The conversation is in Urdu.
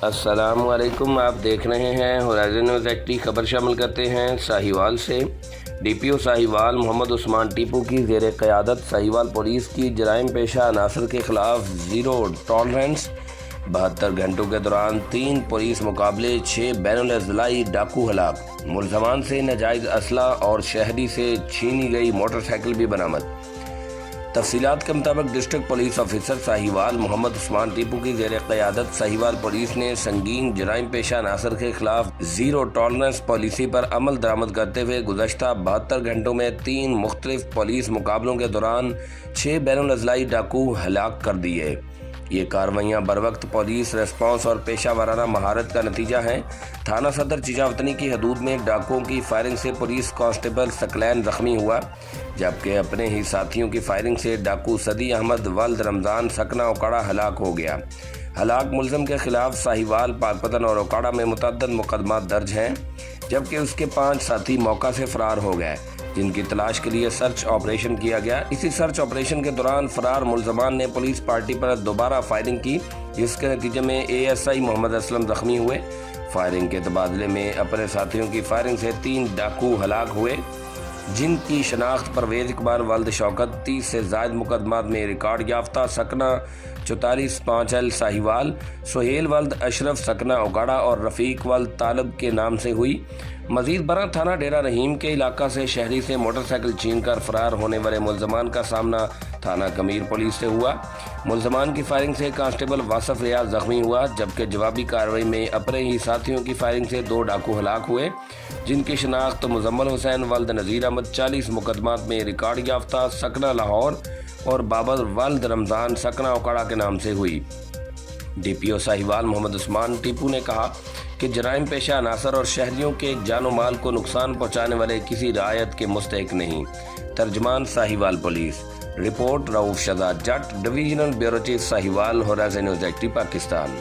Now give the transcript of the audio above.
السلام علیکم، آپ دیکھ رہے ہیں ہورائزن نیوز ایکٹی۔ خبر شامل کرتے ہیں ساہیوال سے۔ ڈی پی او ساہیوال محمد عثمان ٹیپو کی زیر قیادت ساہیوال پولیس کی جرائم پیشہ عناصر کے خلاف زیرو ٹالرنس۔ 72 گھنٹوں کے دوران 3 پولیس مقابلے، 6 بین الاضلاعی ڈاکو ہلاک، ملزمان سے ناجائز اسلحہ اور شہری سے چھینی گئی موٹر سائیکل بھی برآمد۔ تفصیلات کے مطابق district police officer Sahiwal Muhammad Usman Tipu کی زیر قیادت ساہیوال پولیس نے سنگین جرائم پیشہ عناصر کے خلاف زیرو ٹالرنس پالیسی پر عمل درآمد کرتے ہوئے گزشتہ 72 گھنٹوں میں 3 مختلف پولیس مقابلوں کے دوران 6 بین الاضلاعی ڈاکو ہلاک کر دیے۔ یہ کارروائیاں بروقت پولیس ریسپانس اور پیشہ ورانہ مہارت کا نتیجہ ہیں۔ تھانہ صدر چیچاوطنی کی حدود میں ڈاکوؤں کی فائرنگ سے پولیس کانسٹیبل ثقلین زخمی ہوا، جبکہ اپنے ہی ساتھیوں کی فائرنگ سے ڈاکو صدی احمد ولد رمضان سکنا اوکاڑا ہلاک ہو گیا۔ ہلاک ملزم کے خلاف ساہیوال، پاکپتن اور اوکاڑا میں متعدد مقدمات درج ہیں، جبکہ اس کے 5 ساتھی موقع سے فرار ہو گئے، جن کی تلاش کے لیے سرچ آپریشن کیا گیا۔ اسی سرچ آپریشن کے دوران فرار ملزمان نے پولیس پارٹی پر دوبارہ فائرنگ کی، جس کے نتیجے میں ASI محمد اسلم زخمی ہوئے۔ فائرنگ کے تبادلے میں اپنے ساتھیوں کی فائرنگ سے 3 ڈاکو ہلاک ہوئے، جن کی شناخت پرویز اقبال ولد شوکت 30 سے زائد مقدمات میں ریکارڈ یافتہ سکنا 44-5L ساہیوال، سہیل ولد اشرف سکنا اوکاڑا اور رفیق ولد طالب کے نام سے ہوئی۔ مزید برآں تھانہ ڈیرہ رحیم کے علاقہ سے شہری سے موٹر سائیکل چھین کر فرار ہونے والے ملزمان کا سامنا تھانہ کمیر پولیس سے ہوا۔ ملزمان کی فائرنگ سے کانسٹیبل واصف ریاض زخمی ہوا، جبکہ جوابی کارروائی میں اپنے ہی ساتھیوں کی فائرنگ سے 2 ڈاکو ہلاک ہوئے، جن کی شناخت مزمل حسین ولد نذیر احمد 40 مقدمات میں ریکارڈ یافتہ سکنا لاہور اور بابر ولد رمضان سکنا اوکاڑا کے نام سے ہوئی۔ ڈی پی او ساہیوال محمد عثمان ٹیپو نے کہا کہ جرائم پیشہ عناصر اور شہریوں کے جان و مال کو نقصان پہنچانے والے کسی رعایت کے مستحق نہیں۔ ترجمان Sahiwal police. Report Rauf Shahzad Jatt, divisional bureau chief Sahiwal, Horizon News ایکٹی، پاکستان۔